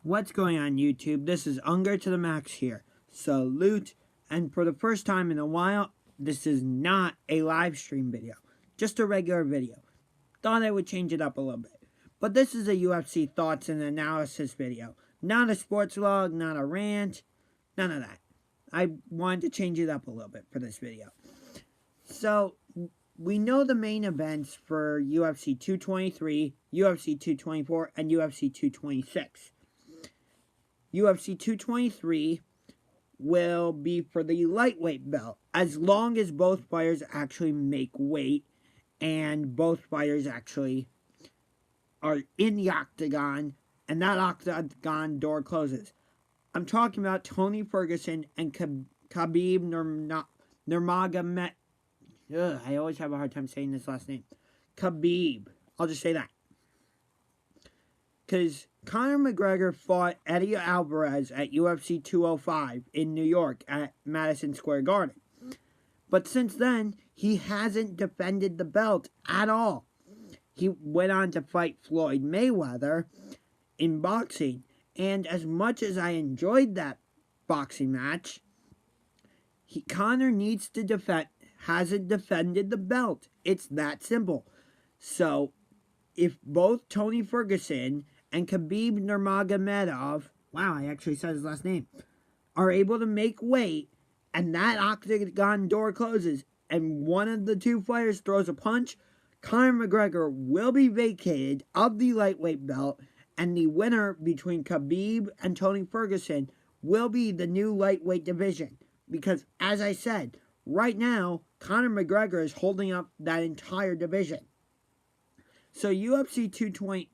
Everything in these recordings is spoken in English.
What's going on, YouTube? This is Unger to the Max here. Salute, and for the first time in a while, this is not a live stream video, just a regular video. Thought I would change it up a little bit. But this is a UFC thoughts and analysis video. Not a sports log, not a rant, none of that. I wanted to change it up a little bit for this video. So, we know the main events for UFC 223, UFC 224, and UFC 226. UFC 223 will be for the lightweight belt, as long as both fighters actually make weight and both fighters actually are in the octagon and that octagon door closes. I'm talking about Tony Ferguson and Khabib Nurmagomedov. I always have a hard time saying this last name. Khabib. I'll just say that. Because Conor McGregor fought Eddie Alvarez at UFC 205 in New York at Madison Square Garden. But since then, he hasn't defended the belt at all. He went on to fight Floyd Mayweather in boxing. And as much as I enjoyed that boxing match, Conor needs to hasn't defended the belt. It's that simple. So, if both Tony Ferguson and Khabib Nurmagomedov, wow, I actually said his last name, are able to make weight, and that octagon door closes, and one of the two fighters throws a punch, Conor McGregor will be vacated of the lightweight belt, and the winner between Khabib and Tony Ferguson will be the new lightweight division. Because, as I said, right now, Conor McGregor is holding up that entire division. So UFC 220,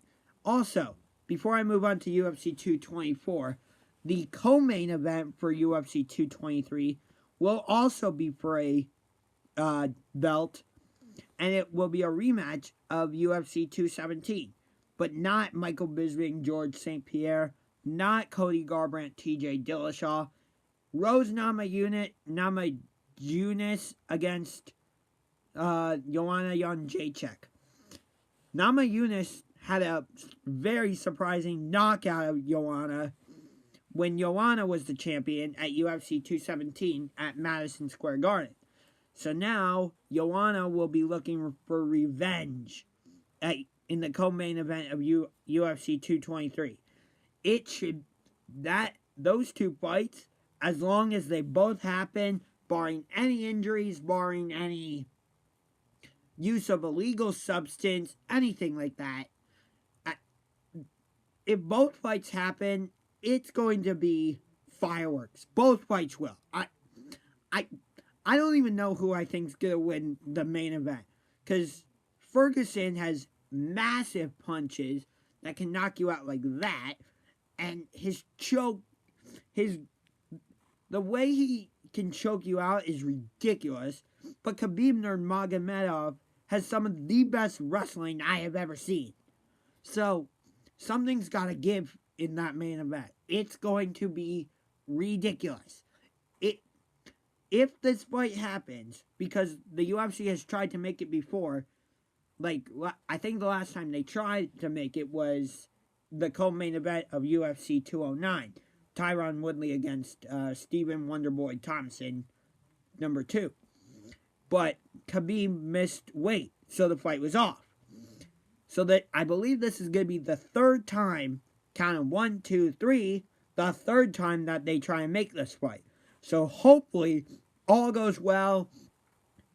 also, before I move on to UFC 224, the co-main event for UFC 223 will also be for a belt, and it will be a rematch of UFC 217, but not Michael Bisping, George St. Pierre, not Cody Garbrandt, TJ Dillashaw, Rose Namajunas against Joanna Jędrzejczyk. Namajunas had a very surprising knockout of Joanna when Joanna was the champion at UFC 217 at Madison Square Garden. So now, Joanna will be looking for revenge in the co-main event of UFC 223. Those two fights, as long as they both happen, barring any injuries, barring any use of illegal substance, anything like that, if both fights happen, it's going to be fireworks. Both fights will. I don't even know who I think's going to win the main event, because Ferguson has massive punches that can knock you out like that, and the way he can choke you out is ridiculous. But Khabib Nurmagomedov has some of the best wrestling I have ever seen. So, something's got to give in that main event. It's going to be ridiculous. If this fight happens, because the UFC has tried to make it before, like, I think the last time they tried to make it was the co-main event of UFC 209. Tyron Woodley against Stephen Wonderboy Thompson, number 2. But Khabib missed weight, so the fight was off. So that I believe this is going to be the third time, count of 1, 2, 3, the third time that they try and make this fight. So hopefully all goes well,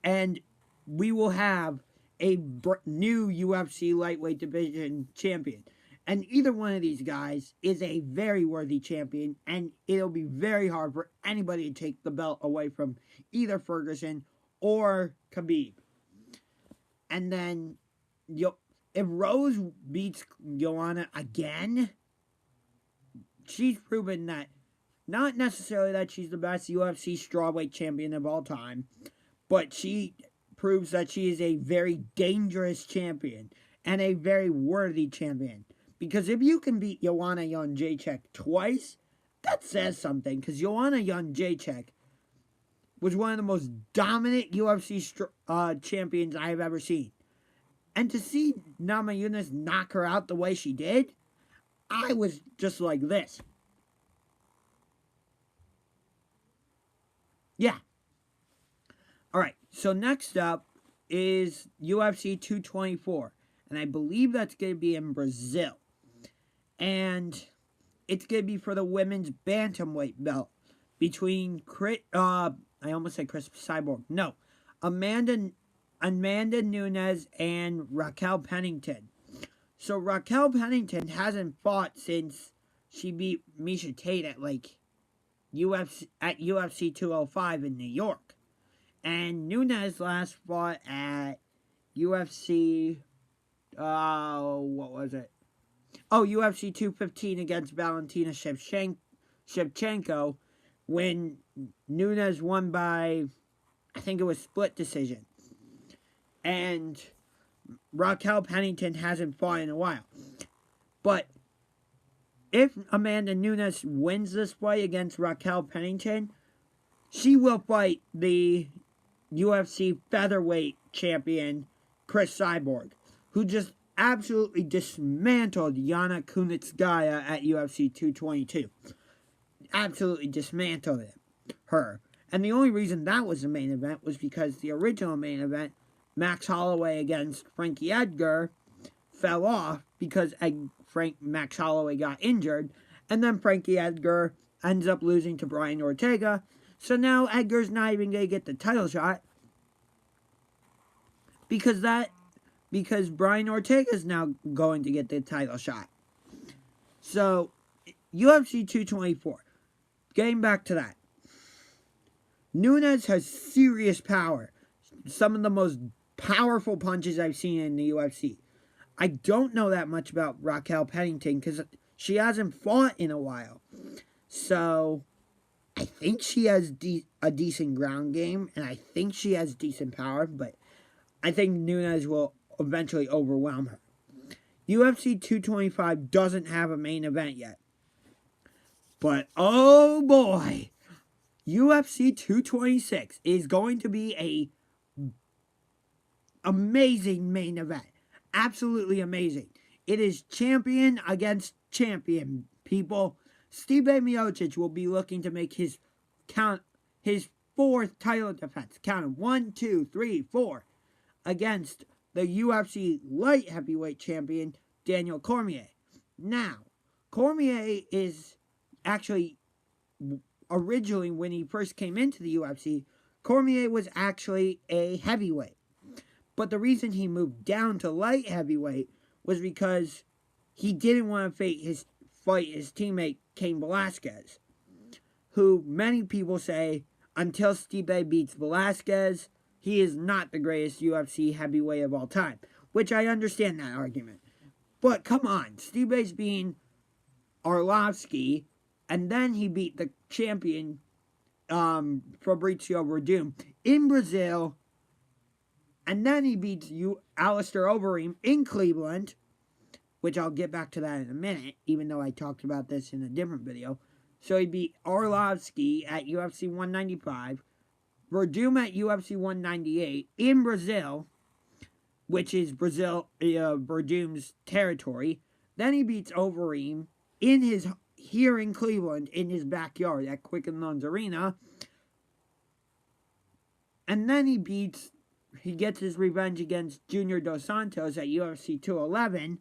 and we will have a new UFC lightweight division champion. And either one of these guys is a very worthy champion, and it'll be very hard for anybody to take the belt away from either Ferguson or Khabib. And then, if Rose beats Joanna again, she's proven that, not necessarily that she's the best UFC strawweight champion of all time, but she proves that she is a very dangerous champion and a very worthy champion. Because if you can beat Joanna Jędrzejczyk twice, that says something. Because Joanna Jędrzejczyk was one of the most dominant UFC champions I have ever seen. And to see Namajunas knock her out the way she did, I was just like this. Yeah. All right. So next up is UFC 224. And I believe that's going to be in Brazil. And it's going to be for the women's bantamweight belt between I almost said Chris Cyborg. No. Amanda Nunes and Raquel Pennington. So Raquel Pennington hasn't fought since she beat Miesha Tate at UFC 205 in New York. And Nunes last fought at UFC what was it? Oh, UFC 215 against Valentina Shevchenko when Nunes won by, I think it was split decision. And Raquel Pennington hasn't fought in a while. But if Amanda Nunes wins this fight against Raquel Pennington, she will fight the UFC featherweight champion Chris Cyborg, who just absolutely dismantled Yana Kunitskaya at UFC 222. Absolutely dismantled her. And the only reason that was the main event was because the original main event, Max Holloway against Frankie Edgar, fell off because Max Holloway got injured, and then Frankie Edgar ends up losing to Brian Ortega. So now Edgar's not even going to get the title shot because Brian Ortega is now going to get the title shot. So, UFC 224. Getting back to that. Nunes has serious power. Some of the most powerful punches I've seen in the UFC. I don't know that much about Raquel Pennington because she hasn't fought in a while. So, I think she has a decent ground game, and I think she has decent power, but I think Nunes will eventually overwhelm her. UFC 225 doesn't have a main event yet. But, oh boy, UFC 226 is going to be a amazing main event. Absolutely amazing. It is champion against champion, people. Stipe Miocic will be looking to make his fourth title defense. Count him. 1, 2, 3, 4. Against the UFC light heavyweight champion, Daniel Cormier. Now, Cormier is actually, originally when he first came into the UFC, Cormier was actually a heavyweight. But the reason he moved down to light heavyweight was because he didn't want to fight his teammate Cain Velasquez, who many people say, until Stipe beats Velasquez, he is not the greatest UFC heavyweight of all time. Which I understand that argument. But come on, Stipe's beating Arlovski, and then he beat the champion, Fabrizio Verdum, in Brazil, and then he beats Alistair Overeem in Cleveland, which I'll get back to that in a minute, even though I talked about this in a different video. So he beat Arlovski at UFC 195, Verdum at UFC 198 in Brazil, which is Verdum's territory. Then he beats Overeem here in Cleveland, in his backyard at Quicken Loans Arena. And then he gets his revenge against Junior Dos Santos at UFC 211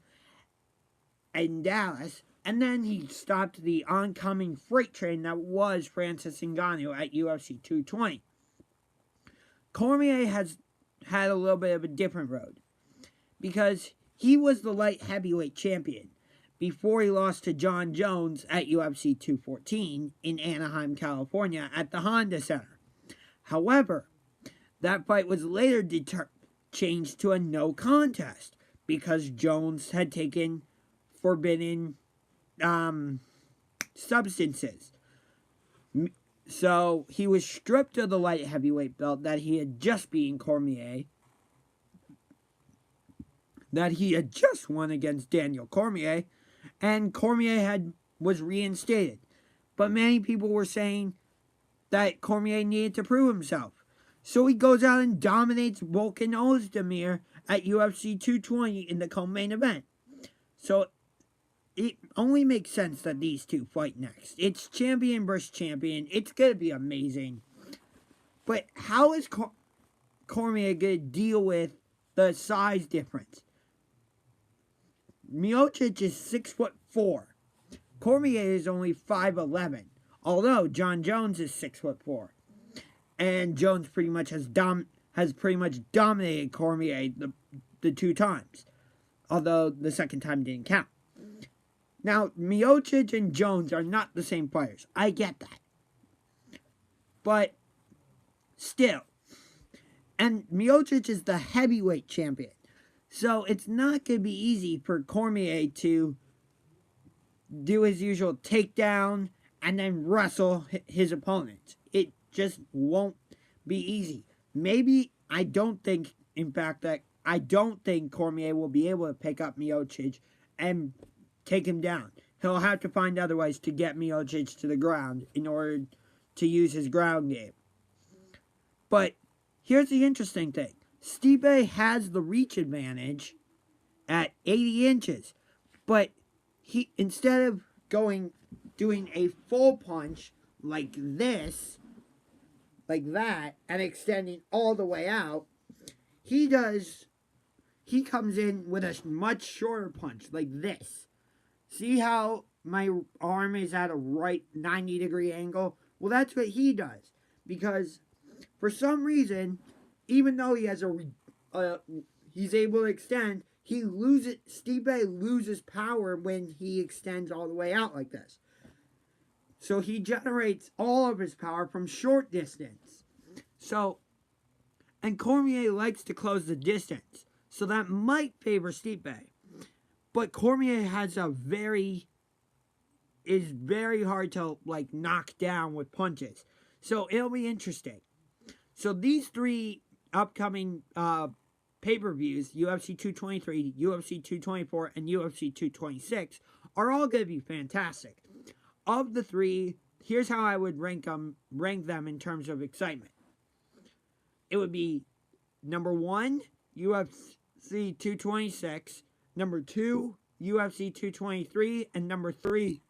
in Dallas. And then he stopped the oncoming freight train that was Francis Ngannou at UFC 220. Cormier has had a little bit of a different road because he was the light heavyweight champion before he lost to John Jones at UFC 214 in Anaheim, California at the Honda Center. However, that fight was later changed to a no contest because Jones had taken forbidden substances. So he was stripped of the light heavyweight belt that he had just beaten Cormier, that he had just won against Daniel Cormier, and Cormier was reinstated. But many people were saying that Cormier needed to prove himself. So he goes out and dominates Volkan Ozdemir at UFC 220 in the co-main event. So it only makes sense that these two fight next. It's champion versus champion. It's going to be amazing. But how is Cormier going to deal with the size difference? Miocic is 6'4". Cormier is only 5'11", although John Jones is 6'4", and Jones pretty much has dominated Cormier the 2 times, although the second time didn't count. Now, Miocic and Jones are not the same fighters. I get that, but still, and Miocic is the heavyweight champion, so it's not going to be easy for Cormier to do his usual takedown and then wrestle his opponent. It just won't be easy. Maybe, I don't think Cormier will be able to pick up Miocic and take him down. He'll have to find other ways to get Miocic to the ground in order to use his ground game. But here's the interesting thing. Stipe has the reach advantage at 80 inches, but he, instead of doing a full punch like this, like that, and extending all the way out, he comes in with a much shorter punch like this. See how my arm is at a right 90-degree angle? Well, that's what he does, because for some reason, even though he has he's able to extend, Stipe loses power when he extends all the way out like this. So he generates all of his power from short distance. So, and Cormier likes to close the distance. So that might favor Stipe. But Cormier is very hard to knock down with punches. So it'll be interesting. So these 3 upcoming pay-per-views, UFC 223, UFC 224, and UFC 226, are all going to be fantastic. Of the 3, here's how I would rank them in terms of excitement. It would be number 1, UFC 226, number 2, UFC 223, and number 3,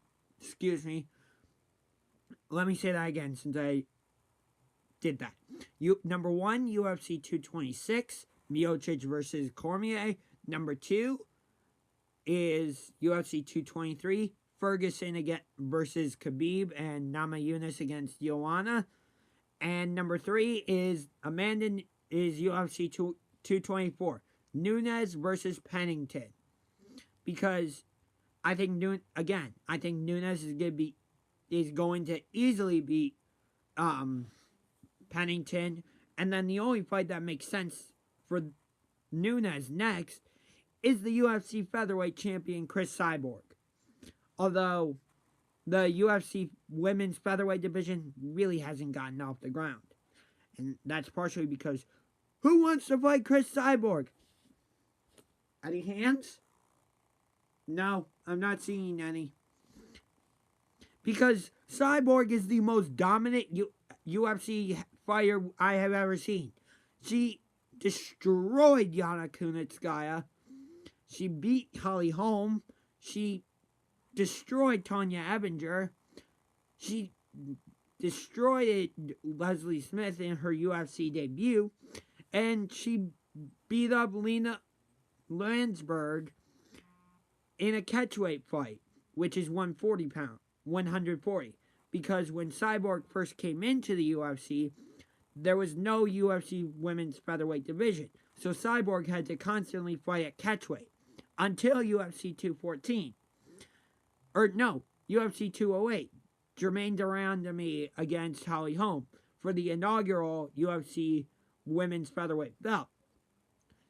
let me say that again since I did that. Number 1, UFC 226, Miocic versus Cormier. Number 2 is UFC 223, Ferguson versus Khabib, and Namajunas against Joanna. And number 3 is UFC 224, Nunes versus Pennington. Because I think Nunes is going to easily beat Pennington. And then the only fight that makes sense for Nunes next is the UFC featherweight champion Chris Cyborg. Although the UFC women's featherweight division really hasn't gotten off the ground. And that's partially because who wants to fight Chris Cyborg? Any hands? No, I'm not seeing any. Because Cyborg is the most dominant UFC fighter I have ever seen. She destroyed Yana Kunitskaya. She beat Holly Holm. She destroyed Tonya Ebinger. She destroyed Leslie Smith in her UFC debut. And she beat up Lena Landsberg in a catchweight fight, which is 140. Because when Cyborg first came into the UFC, there was no UFC women's featherweight division. So Cyborg had to constantly fight at catchweight until UFC 214. UFC 208. Jermaine Durandamy against Holly Holm for the inaugural UFC women's featherweight belt.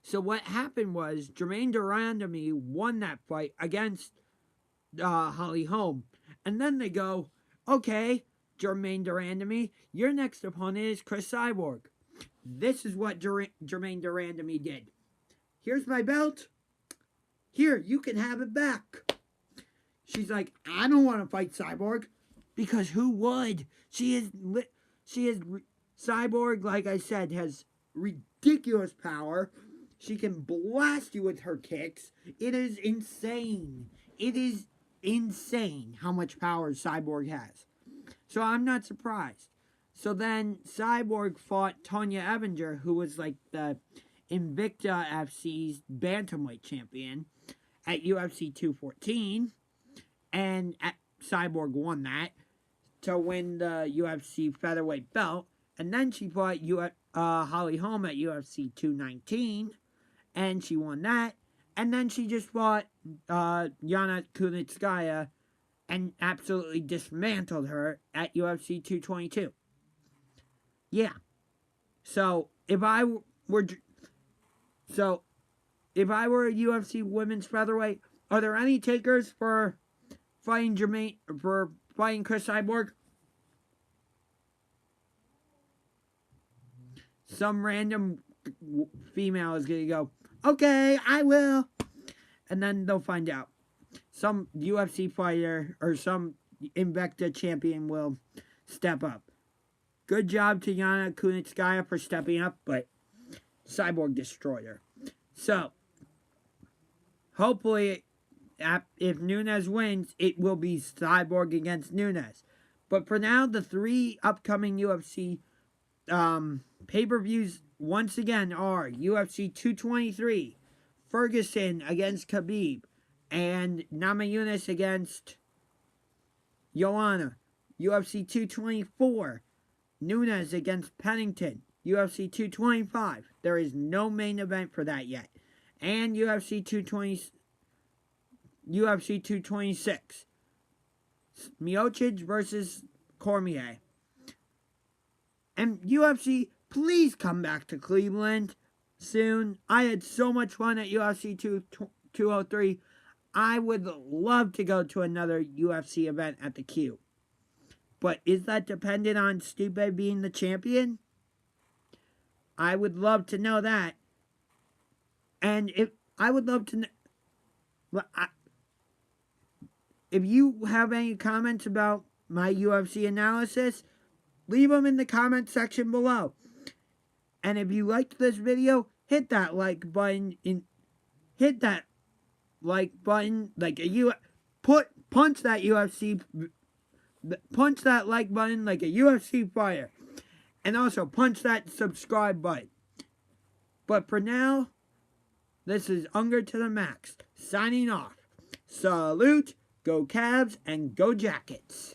So what happened was Jermaine Durandamy won that fight against Holly Holm. And then they go, okay, Jermaine Durandamy, your next opponent is Chris Cyborg. This is what Jermaine Durandamy did. Here's my belt. Here, you can have it back. She's like, I don't want to fight Cyborg. Because who would? Cyborg, like I said, has ridiculous power. She can blast you with her kicks. It is insane. It is insane how much power Cyborg has. So I'm not surprised. So then Cyborg fought Tonya Evinger, who was like the Invicta FC's bantamweight champion at UFC 214, and Cyborg won that to win the UFC featherweight belt. And then she fought Holly Holm at UFC 219, and she won that. And then she just fought Yana Kunitskaya and absolutely dismantled her at UFC 222. Yeah. So if I were a UFC women's featherweight, are there any takers for fighting Chris Cyborg? Some random female is gonna go, okay, I will, and then they'll find out. Some UFC fighter or some Invicta champion will step up. Good job to Yana Kunitskaya for stepping up, but Cyborg destroyed her. So, hopefully, if Nunes wins, it will be Cyborg against Nunes. But for now, the 3 upcoming UFC pay-per-views once again are UFC 223, Ferguson against Khabib, and Namajunas against Joanna. UFC 224, Nunes against Pennington. UFC 225, there is no main event for that yet. And UFC 226, Miocic versus Cormier. And UFC, please come back to Cleveland soon. I had so much fun at UFC 203. I would love to go to another UFC event at the Q. But is that dependent on Stipe being the champion? I would love to know that. And if you have any comments about my UFC analysis, leave them in the comment section below. And if you liked this video, hit that like button. Punch that like button like a UFC fighter. And also punch that subscribe button. But for now, this is Unger to the Max, signing off. Salute, go Cavs, and go Jackets.